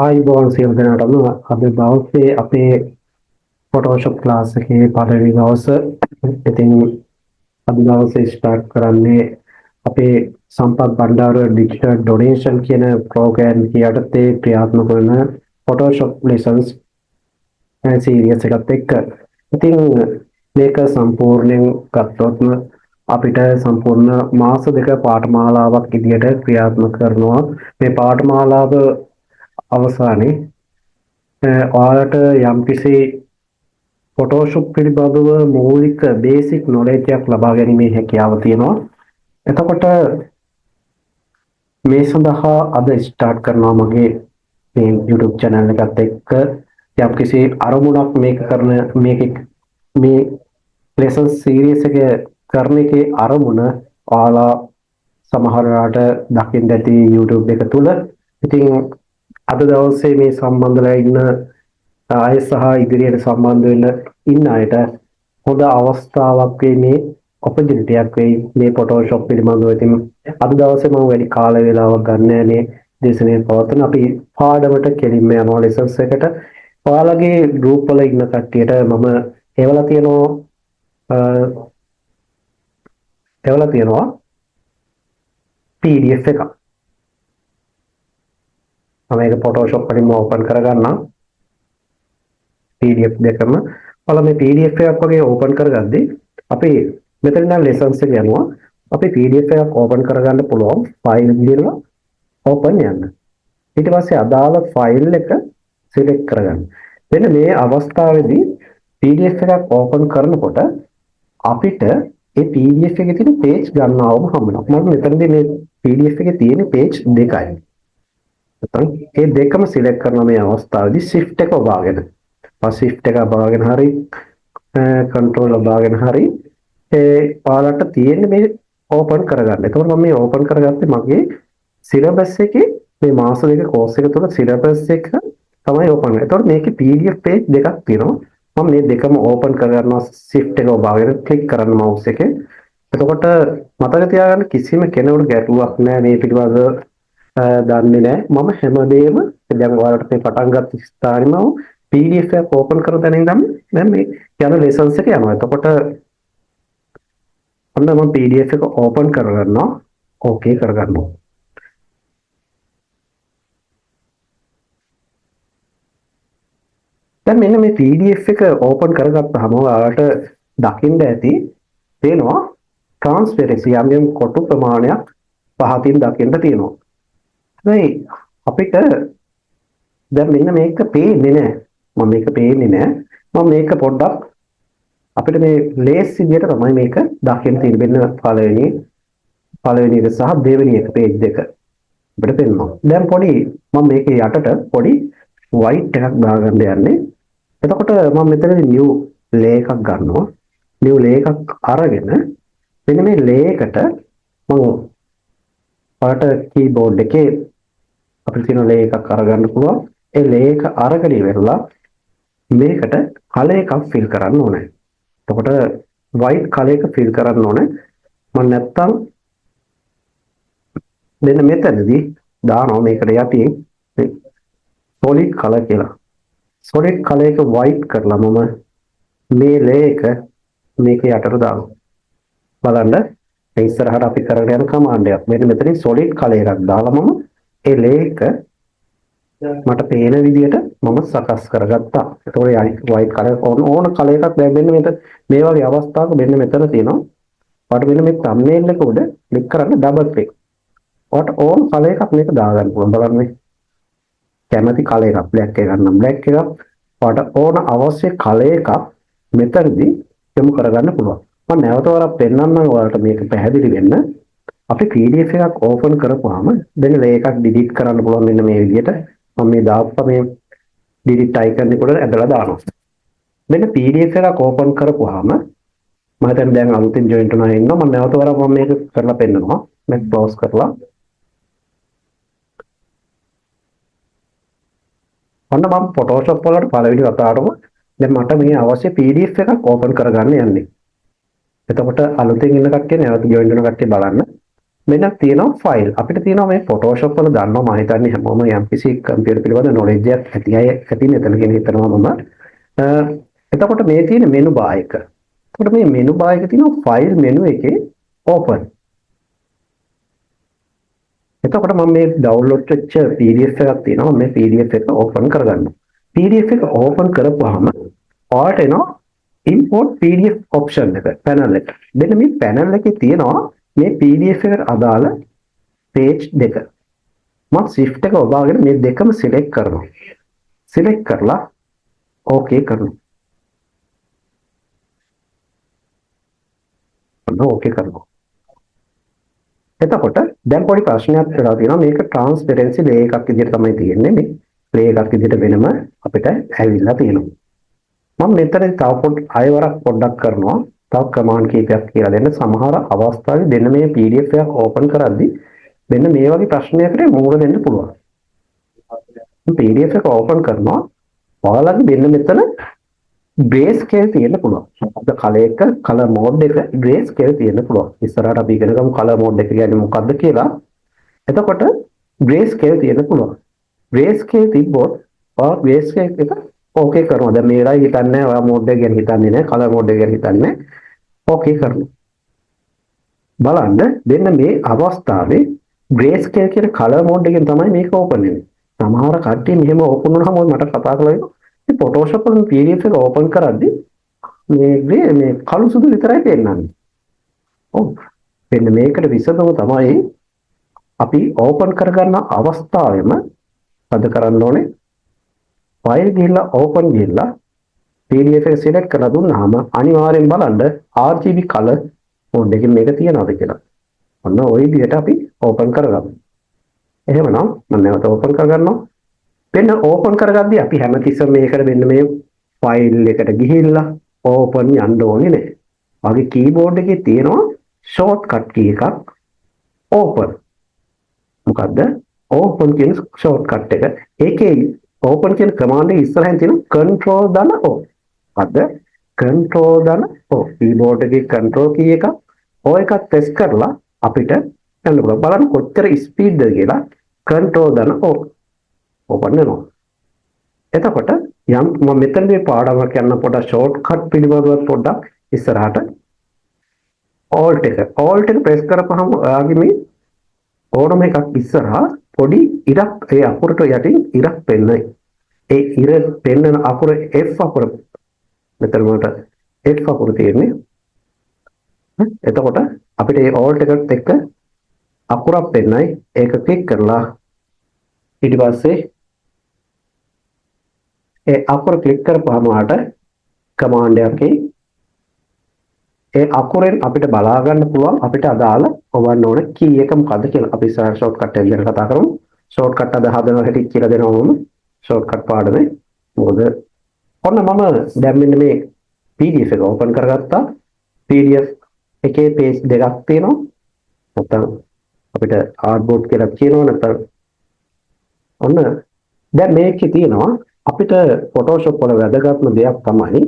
ආයිබෝන් සියලු දෙනාටම අද දවසේ අපේ Photoshop ක්ලාස් එකේ පළවෙනි දවස. ඉතින් අද දවසේ ස්ටාර්ට් කරන්නේ අපේ සම්පත් බණ්ඩාර ඩිජිටල් ඩොනේෂන් කියන ප්‍රෝග්‍රෑම් එක යටතේ ක්‍රියාත්මක වන Photoshop lessons සීරීස් එකත් එක්ක. ඉතින් මේක සම්පූර්ණයෙන් ගත්තොත් අපිට සම්පූර්ණ මාස දෙක පාඨමාලාවක් විදියට ක්‍රියාත්මක කරනවා. මේ පාඨමාලාව අවසානයේ ඔයාලට යම්කිසි Photoshop පිළිබඳව මූලික බේසික් නොලෙජ් එකක් ලබා ගැනීමේ හැකියාව තියෙනවා. එතකොට මේ සඳහා අද ස්ටාර්ට් කරනවා මගේ මේ YouTube channel එකත් එක්ක යම්කිසි අරමුණක් මේ lesson series එක කරන එකේ අරමුණ ඔයාලා සමහරවිට දකින්න ඇති YouTube එක තුල. ඉතින් අද දවසේ මේ සම්බන්ධලා ඉන්න අය සහ ඉදිරියට සම්බන්ධ වෙන්න ඉන්න අයට හොඳ අවස්ථාවක් වෙයි, මේ opportunity එකක් වෙයි මේ Photoshop පිළිබඳව. ඉතින් අද දවසේ මම වැඩි කාල වේලාවක් ගන්න නැහැ මේ දේශනය පවත්වන. අපි පාඩමට කෙලින්ම යනවා lessons එකට. ඔයාලගේ group වල ඉන්න කට්ටියට මම එවලා තියෙනවා PDF එකක්. මම ඒක Photoshop වලින් ඕපන් කරගන්නම්. PDF දෙකම ඔයාලා මේ PDF එකක් වගේ ඕපන් කරගද්දී අපි මෙතන නම් lessons එක යනවා. අපි PDF එකක් ඕපන් කරගන්න පුළුවන් ෆයිල් විදිහට ඕපන් යන්න. ඊට පස්සේ අදාළ ෆයිල් එක සිලෙක්ට් කරගන්න. මෙන්න මේ අවස්ථාවේදී PDF එකක් ඕපන් කරනකොට අපිට ඒ PDF එකේ තියෙන page ගන්නවම හම්බෙනවා. මම මෙතනදී මේ PDF එකේ තියෙන page දෙකයි. නැත්නම් ඒ දෙකම සිලෙක්ට් කරන මේ අවස්ථාවේදී shift එක ඔබාගෙන shift එක ඔබාගෙන හරි control ඔබාගෙන හරි ඔයාලට තියෙන මේ ඕපන් කරගන්න. එතකොට මම මේ ඕපන් කරගත්තේ මගේ සිලබස් එකේ මේ මාස දෙක course එක තුල සිලබස් එක තමයි ඕපන් වෙන්නේ. එතකොට මේකේ PDF page දෙකක් තියෙනවා. මම මේ දෙකම ඕපන් කරගන්නවා shift එක ඔබාගෙන ක්ලික් කරන්න mouse එකේ. එතකොට මතක තියාගන්න කිසිම කෙනෙකුට ගැටලුවක් නැහැ මේ පිළිබඳව දන්නේ නැහැ. මම හැමදේම දැන් ඔයාලට මේ පටන් ගත්ත ස්ථානෙම PDF එක ඕපන් කර දැන ඉඳන් දැන් මේ යන lessons එක යනවා. එතකොට අන්න මම PDF එක ඕපන් කරගන්නවා. ඕකේ කරගන්නවා. දැන් මෙන්න මේ PDF එක ඕපන් කරගත්තාම ඔයාලට දකින්න ඇති තේනවා transparency යම් කොටු ප්‍රමාණයක් පහතින් දකින්න තියෙනවා. හැබැයි අපිට දැන් මෙන්න මේක පේන්නේ නැහැ. මම මේක පේන්නේ නැහැ. මම මේක පොඩ්ඩක් අපිට මේ ලේස් විදියට තමයි මේක දකින්න තියෙන්නේ. මෙන්න පළවෙනි එක සහ දෙවෙනි එක page දෙක අපිට පේනවා. දැන් පොඩි මම මේකේ යටට පොඩි white එකක් දාගන්න යන්නේ. එතකොට මම මෙතනදී new layer එකක් ගන්නවා. new layer එකක් අරගෙන මෙන්න මේ layer එකට මම පාට keyboard එකේ අපිට තියෙන layer එකක් අරගන්න පුළුවන්. ඒ layer එක අරගෙන ඉවරලා මේකට color එකක් fill කරන්න ඕනේ. එතකොට white color එක fill කරන්න ඕනේ. මම නැත්තම් මෙන්න මෙතනදී දානවා මේකට යටින් solid color කියලා. solid color එක white කරලා මම මේ layer එක මේක යටට දානවා. බලන්න මේ ඉස්සරහට අපි කරගෙන යන command එකක්. මෙන්න මෙතනින් solid color එකක් දාලා මම ඒ layer එක මට පේන විදියට මම සකස් කරගත්තා. ඒතකොට white color ඕන color එකක් දැන් මෙන්න මේ වගේ අවස්ථාවක මෙන්න මෙතන තියෙනවා. ඔයාලට මෙන්න මේ thumbnail එක උඩ ක්ලික් කරන්න double click. ඔයාලට ඕන color එකක් මේක දාගන්න පුළුවන්. බලන්න මේ කැමති color එකක් black එක ගන්නම් black එකක්. ඔයාලට ඕන අවශ්‍ය color එකක් මෙතනදී යොමු කරගන්න පුළුවන්. මම නැවත වරක් පෙන්නන්නම් ඔයාලට මේක පැහැදිලි වෙන්න. අපි PDF එකක් ඕපන් කරපුවාම දැන් layer එකක් delete කරන්න පුළුවන් මෙන්න මේ විදියට. මම මේ දාපුවා මේ delete icon එක උඩ ඇදලා දානවා. මෙන්න PDF එකක් ඕපන් කරපුවාම මම දැන් අලුතින් join වෙනවා ඉන්නවා. මම නැවත වරක් මම මේක කරලා පෙන්නනවා. මේක close කරලා ඔන්න මම Photoshop වලට පළවෙනි වතාවටම දැන් මට මේ අවශ්‍ය PDF එකක් ඕපන් කරගන්න යන්නේ. එතකොට අලුතෙන් ඉන්න කට්ටිය නැවත join වෙන කට්ටිය බලන්න. මෙන්න තියෙනවා ෆයිල්. අපිට තියෙනවා මේ Photoshop වල දන්නවා මම හිතන්නේ හැමෝම යම්කිසි කම්පියුටර් පිළිබඳ knowledge එකක් ඇති අය ඇති මෙතන කියන හිතනවා මම. එතකොට මේ තියෙන menu bar එක. එතකොට මේ menu bar එකේ තියෙනවා file menu එකේ open. එතකොට මම මේ download වෙච්ච PDF එකක් තියෙනවා. මේ PDF එක open කරගන්නවා. PDF එක open කරපුවාම ඔයාලට එනවා import PDF option එක panel එක. මෙන්න මේ panel එකේ තියෙනවා මේ PDF එකට අදාළ page දෙක. මම shift එක ඔබාගෙන මේ දෙකම select කරනවා. select කරලා okay කරනවා. okay කරනවා. එතකොට දැන් පොඩි ප්‍රශ්නයක් වෙලා තියෙනවා. මේක transparency layer එකක් විදිහට තමයි තියෙන්නේ. මේ layer එකක් විදිහට වෙනම අපිට ඇවිල්ලා තියෙනවා. මම මෙතන තව අයවරක් පොඩ්ඩක් කරනවා. තව කමාන්ඩ් කීපයක් කියලා දෙන්න. සමහර අවස්ථාවේ දෙන්න මේ PDF එකක් ඕපන් කරද්දී මෙන්න මේ වගේ ප්‍රශ්නයකට මුහුණ දෙන්න පුළුවන්. PDF එක ඕපන් කරනවා. ඔයාලගේ දෙන්න මෙතන gray scale තියෙන්න පුළුවන්. අද color mode එක gray scale තියෙන්න පුළුවන්. ඉස්සරහට අපි ඉගෙන ගමු color mode එක කියන්නේ මොකක්ද කියලා. එතකොට gray scale තියෙන්න පුළුවන්. gray scale තිබ්බොත් ඔයා gray scale එක ඕකේ කරනවා. දැන් මේලා හිතන්නේ නැහැ. ඔයා මෝඩ් එක ගැන හිතන්නේ නැහැ. කලර් මෝඩ් එක ගැන හිතන්නේ නැහැ. ඕකේ කරනවා. බලන්න දෙන්න මේ අවස්ථාවේ ග්‍රේ ස්කේල් කියන කලර් මෝඩ් එකෙන් තමයි මේක ඕපන් වෙන්නේ. සමහර කට්ටිය මෙහෙම ඕපන් වුණාම මට කතා කළා මේ Photoshop වලින් PDF එක ඕපන් කරද්දී මේ කළු සුදු විතරයි පෙන්නන්නේ. ඔව්. මෙන්න මේකට විසඳුම තමයි අපි ඕපන් කරගන්න අවස්ථාවෙම අද කරන්න ඕනේ ෆයිල් ගිහිල්ලා ඕපන් ගිහිල්ලා PDF එක සිලෙක්ට් කරලා දුන්නාම අනිවාර්යෙන් බලන්න RGB color mode එකකින් මේක තියනවාද කියලා. ඔන්න ওই විදිහට අපි ඕපන් කරගමු. එහෙමනම් මම නැවත ඕපන් කරගන්නවා. මෙන්න ඕපන් කරගද්දී අපි හැමතිස්සෙම මේකට මෙන්න මේ ෆයිල් එකට ගිහිල්ලා ඕපන් යන්න ඕනේ නැහැ. වගේ කීබෝඩ් එකේ තියෙනවා shortcut key එකක් ඕපන්. මොකද්ද? ඕපන් කියන shortcut එක. ඒකේ open කියන command එක ඉස්සරහින් තියෙන control දන O. අද control දන O. keyboard එකේ control key එක O එකක් press කරලා අපිට යන්න පුළුවන්. බලන්න කොච්චර speed ද කියලා control දන O. open වෙනවා. එතකොට යම් මම මෙතනදී පාඩමක් යන පොඩ shortcut පිළිබඳව පොඩ්ඩක් ඉස්සරහට alt එක press කරපුවහම ඔයාගේ මේ ඕනම එකක් ඉස්සරහා පොඩි ඉරක් ඒ අකුරට යටින් ඉරක් පෙන්නයි. ඒ ඉර පෙන්නන අකුර F අකුර මෙතන මට F අකුර තියෙන්නේ. එතකොට අපිට ඒ alt එකත් එක්ක අකුරක් පෙන්නයි. ඒක ක්ලික් කරලා ඊට පස්සේ ඒ අකුර ක්ලික් කරපුවාම ආට කමාන්ඩ් එකේ ඒ අකුරෙන් අපිට බලා ගන්න පුළුවන් අපිට අදාළ ඔවන්න ඕන කී එක මොකද්ද කියලා. අපි ඉස්සරහ ෂෝට්කට් එක ගැන කතා කරමු. ෂෝට්කට් අද හදන හැටි කියලා දෙනවා මම. ෂෝට්කට් පාඩමේ. මොකද ඔන්න මම දැන් මෙන්න මේ PDF එක ඕපන් කරගත්තා. PDF එකේ page දෙකක් තියෙනවා. නැත්නම් අපිට ආර්ට්බෝඩ් කියලා කියනවා නැත්නම් ඔන්න දැන් මේකේ තියෙනවා අපිට Photoshop වල වැදගත්ම දෙයක් තමයි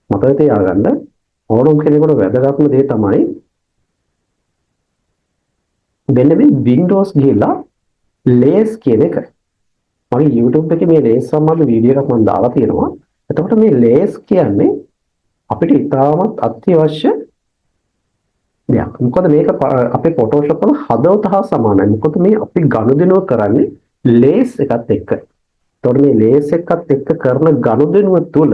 මතක තියාගන්න ඕනම කෙනෙකුට වැදගත්ම දේ තමයි මෙන්න මේ Windows ගිහලා layers කියන එක. මගේ YouTube එකේ මේ layers සම්බන්ධ වීඩියෝ එකක් මම දාලා තියෙනවා. එතකොට මේ layers කියන්නේ අපිට ඉතාමත් අත්‍යවශ්‍ය දෙයක්. මොකද මේක අපේ Photoshop වල හදවත හා සමානයි. මොකද මේ අපි ගනුදෙනුව කරන්නේ layers එකත් එක්ක. එතකොට මේ layers එකත් එක්ක කරන ගනුදෙනුව තුළ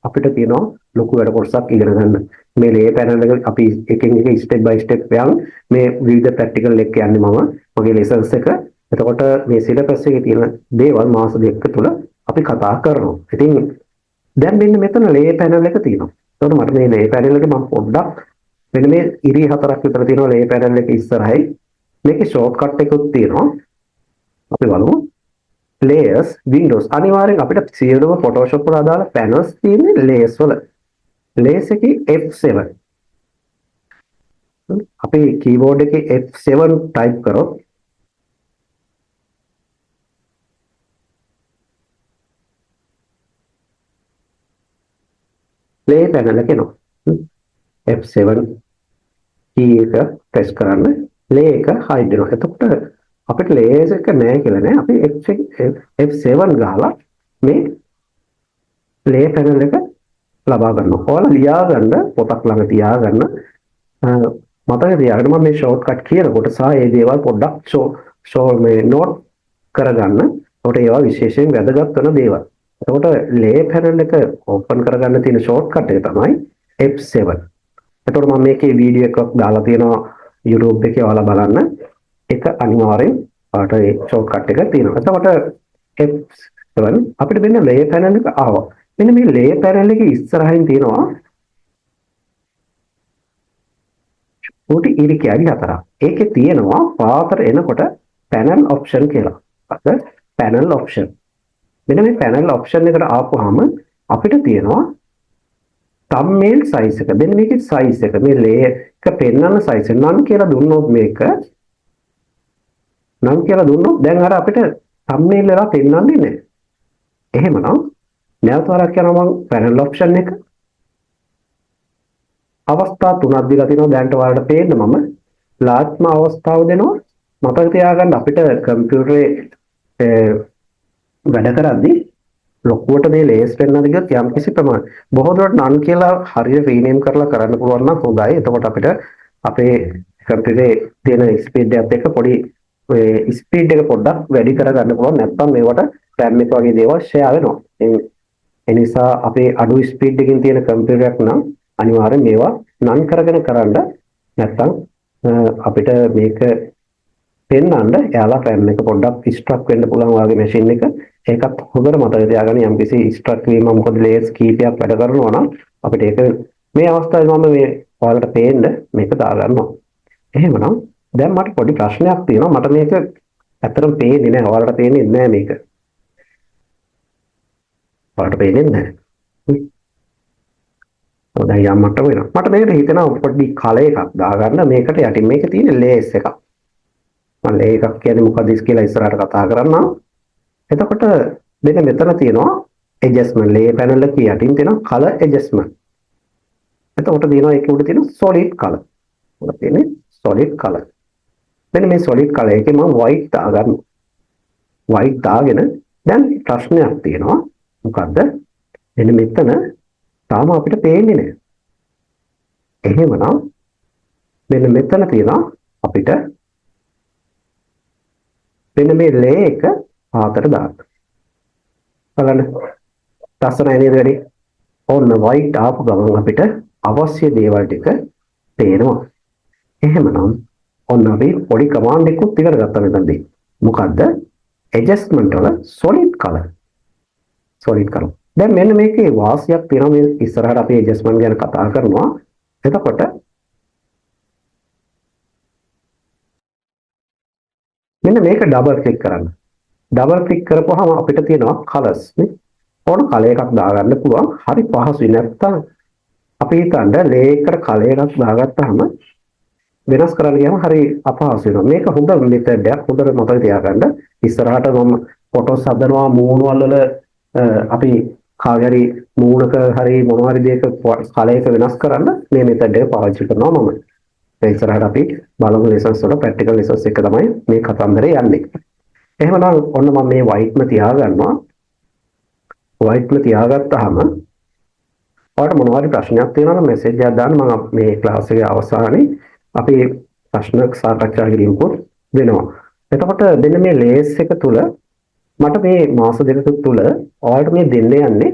අපිට තියෙනවා ලොකු වැඩ කොටසක් ඉගෙන ගන්න. මේ layer panel එක අපි එකින් එක step by step යන මේ විවිධ practical එක යන්නේ මම මගේ lessons එක. එතකොට මේ syllabus එකේ තියෙන දේවල් මාස දෙකක තුල අපි කතා කරනවා. ඉතින් දැන් මෙන්න මෙතන layer panel එක තියෙනවා. එතකොට මට මේ layer panel එක මම පොඩ්ඩක් මෙන්න මේ ඉරි හතරක් විතර තියෙනවා layer panel එක ඉස්සරහයි. මේකේ shortcut එකකුත් තියෙනවා. අපි බලමු. layers windows අනිවාර්යෙන් අපිට සියලුම Photoshop වල අදාළ panels තියෙන්නේ layers වල. layers එකේ F7 අපි keyboard එකේ F7 type කරොත් layer panel එක එනවා. F7 key එක press කරන්න ලේ එක හයිඩ් වෙනවා. එතකොට අපිට ලේයර්ස් එක නැහැ කියලා නෑ. අපි F7 ගහලා මේ ලේ පැනල් එක ලබා ගන්නවා. ඔයාලා ලියා ගන්න පොතක් ළඟ තියාගන්න. මතක තියාගන්න මම මේ ෂෝට්කට් කියනකොට සහ මේ දේවල් පොඩ්ඩක් මේ නෝට් කරගන්න. ඒකට ඒවා විශේෂයෙන් වැදගත් වෙන දේවල්. එතකොට ලේ පැනල් එක ඕපන් කරගන්න තියෙන ෂෝට්කට් එක තමයි F7. එතකොට මම මේකේ වීඩියෝ එකක් දාලා තියෙනවා YouTube එකේ ඔයාලා බලන්න. ඒක අනිවාර්යෙන් ඔයාලට ඒ ෂෝට්කට් එක තියෙනවා. එතකොට F7 අපිට මෙන්න ලේ පැනල් එක ආවා. මෙන්න මේ ලේ පැනල් එකේ ඉස්සරහින් තියෙනවා පොඩි ඉරිකැලි හතරක්. ඒකේ තියෙනවා පාතර එනකොට පැනල් ඔප්ෂන් කියලා. අද පැනල් ඔප්ෂන්. මෙන්න මේ පැනල් ඔප්ෂන් එකට ආපුවාම අපිට තියෙනවා thumbnail size එක. මෙන්න මේකේ size එක මේ ලේ එක පෙන්වන්න size එක නම් කියලා දුන්නොත් මේක නම් කියලා දුන්නොත් දැන් අර අපිට thumbnail එකලා පෙන්වන්නේ නැහැ. එහෙමනම් නැවත වරක් යනවා මම පැනල් ඔප්ෂන් එක අවස්ථා තුනක් දීලා තිනවා. දැන්ට ඔයාලට පේන්න මම ලාර්ජ්ම අවස්ථාව දෙනවා. මතක තියාගන්න අපිට කම්පියුටරේ වැඩ කරද්දී ලොකුවට මේ ලේස් පෙන්වන්න ගියොත් යම්කිසි ප්‍රමාණයක් බොහෝ දුරට නන් කියලා හරියට රීනේම් කරලා කරන්න පුළුවන් නම් හොඳයි. එතකොට අපිට අපේ කම්පියුටරේ තියෙන ස්පීඩ් එකත් එක්ක පොඩි ස්පීඩ් එක පොඩ්ඩක් වැඩි කරගන්න පුළුවන්. නැත්නම් මේවට RAM එක වගේ දේවල් ෂෙයා වෙනවා. ඒ නිසා අපේ අඩු ස්පීඩ් එකකින් තියෙන කම්පියුටරයක් නම් අනිවාර්යෙන් මේවා නන් කරගෙන කරන්න. නැත්නම් අපිට මේක පෙන්වන්න එයාලා RAM එක පොඩ්ඩක් ස්ට්‍රක් වෙන්න පුළුවන් වගේ මැෂින් එක. ඒකත් හොඳට මතක තියාගන්න. යම්කිසි ස්ට්‍රක් වීම මොකද ලේස් කීපයක් වැඩ කරනවා නම් අපිට ඒක මේ අවස්ථාවේ මම මේ ඔයාලට පේන්න මේක දාගන්නවා. එහෙමනම් දැන් මට පොඩි ප්‍රශ්නයක් තියෙනවා. මට මේක ඇත්තටම පේන්නේ නැහැ. ඔයාලට පේන්නේ නැහැ මේක. ඔයාලට පේන්නේ නැහැ. දැන් යම්මට වෙනවා. මට මේකට හිතෙනවා පොඩි කල එකක් දාගන්න මේකට යටින් මේකේ තියෙන ලේස් එකක්. මම ලේ එකක් කියන්නේ මොකක්ද කියලා ඉස්සරහට කතා කරන්නම්. එතකොට මෙන්න මෙතන තියෙනවා adjustment ලේ පැනල් එකේ යටින් තියෙනවා color adjustment. එතකොට තියෙනවා ඒකේ උඩ තියෙන solid color. උඩ තියෙන්නේ solid color. මෙන්න මේ solid color එකේ මම white දාගන්නවා. white දාගෙන දැන් ප්‍රශ්නයක් තියෙනවා. මොකද්ද? මෙන්න මෙතන තාම අපිට පේන්නේ නැහැ. එහෙමනම් මෙන්න මෙතන තියෙනවා අපිට මෙන්න මේ ලේ එක පාතට දාන්න. බලන්න. ලස්සනයි නේද වැඩි? ඔන්න white ආපු ගමන් අපිට අවශ්‍ය දේවල් ටික පේනවා. එහෙමනම් ඔන්න අපි පොඩි කමාන්ඩ් එකක් ඉගෙන ගත්තා මෙතනදී. මොකද්ද? adjustment වල solid color. solid color. දැන් මෙන්න මේකේ වාසියක් තියෙනවා. මේ ඉස්සරහට අපි adjustment ගැන කතා කරනවා. එතකොට මෙන්න මේක ඩබල් ක්ලික් කරන්න. ඩබල් ක්ලික් කරපුවාම අපිට තියෙනවා colors නේ. ඕන කලර් එකක් දාගන්න පුළුවන්. හරි පහසුයි. නැත්තම් අපි හිතන්න ලේ එකට කලර් එකක් දාගත්තාම වෙනස් කරන්න ගියාම හරි අපහසු වෙනවා. මේක හොඳ මෙතඩ් එකක්. හොඳට මතක තියාගන්න. ඉස්සරහට මම ෆොටෝස් හදනවා මූණවල වල අපි කාගරි මූණක හරි මොනවා හරි දෙයක කලර් එක වෙනස් කරන්න මේ මෙතඩ් එක පාවිච්චි කරනවා මම. ඒ ඉස්සරහට අපි බලමු ලෙසන්ස් වල ප්‍රැක්ටිකල් ලෙසන්ස් එක තමයි මේ කතන්දරේ යන්නේ. එහෙමනම් ඔන්න මම මේ white ම තියාගන්නවා. white ම තියාගත්තාම ඔයාලට මොනවා හරි ප්‍රශ්නයක් තියෙනවා නම් මැසේජ් එකක් දාන්න. මම මේ ක්ලාස් එකේ අවසානයේ අපි ප්‍රශ්න සාකච්ඡා කිරීමකුත් වෙනවා. එතකොට මෙන්න මේ ලේස් එක තුල මට මේ මාස දෙකක තුල ඔයාලට මේ දෙන්න යන්නේ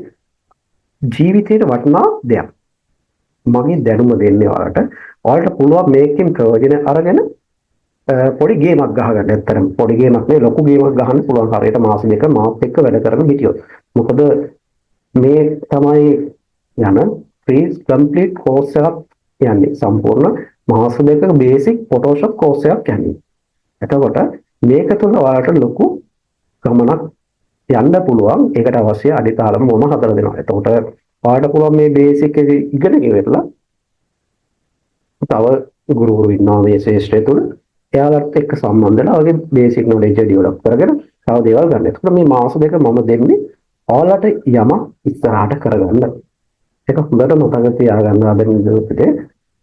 ජීවිතේට වටිනා දෙයක්. මගේ දැනුම දෙන්නේ ඔයාලට. ඔයාලට පුළුවන් මේකෙන් ප්‍රයෝජන අරගෙන පොඩි ගේමක් ගහගන්න. ඇත්තටම පොඩි ගේමක් නේ ලොකු ගේමක් ගහන්න පුළුවන්. හරියට මාස දෙක මාත් එක්ක වැඩ කරගෙන හිටියොත්. මොකද මේ තමයි යන free complete course එකක් යන්නේ. සම්පූර්ණ මාස දෙකක basic Photoshop course එකක් යන්නේ. එතකොට මේක තුල ඔයාලට ලොකු ගමනක් යන්න පුළුවන්. ඒකට අවශ්‍ය අඩිතාලම මම හදලා දෙනවා. එතකොට ඔයාලට පුළුවන් මේ basic එක ඉගෙන ගෙවලා තව ගුරුවරු ඉන්නවා මේ ශාස්ත්‍රය තුල. එයාලත් එක්ක සම්බන්ධ වෙලා ඔයගේ බේසික් නොලෙජ් එක ඩෙවලොප් කරගෙන තව දේවල් ගන්න. එතකොට මේ මාස දෙක මම දෙන්නේ ඔයාලට යම ඉස්සරහට කරගන්න. ඒක හොඳට මතක තියාගන්න අද නිදොස්සේ.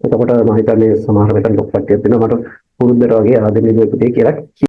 එතකොට මම හිතන්නේ සමහර වෙලාවට ලොක් කට්ටියක් දෙනවා මට පුරුද්දට වගේ ආදරණීය පුතේ කියලා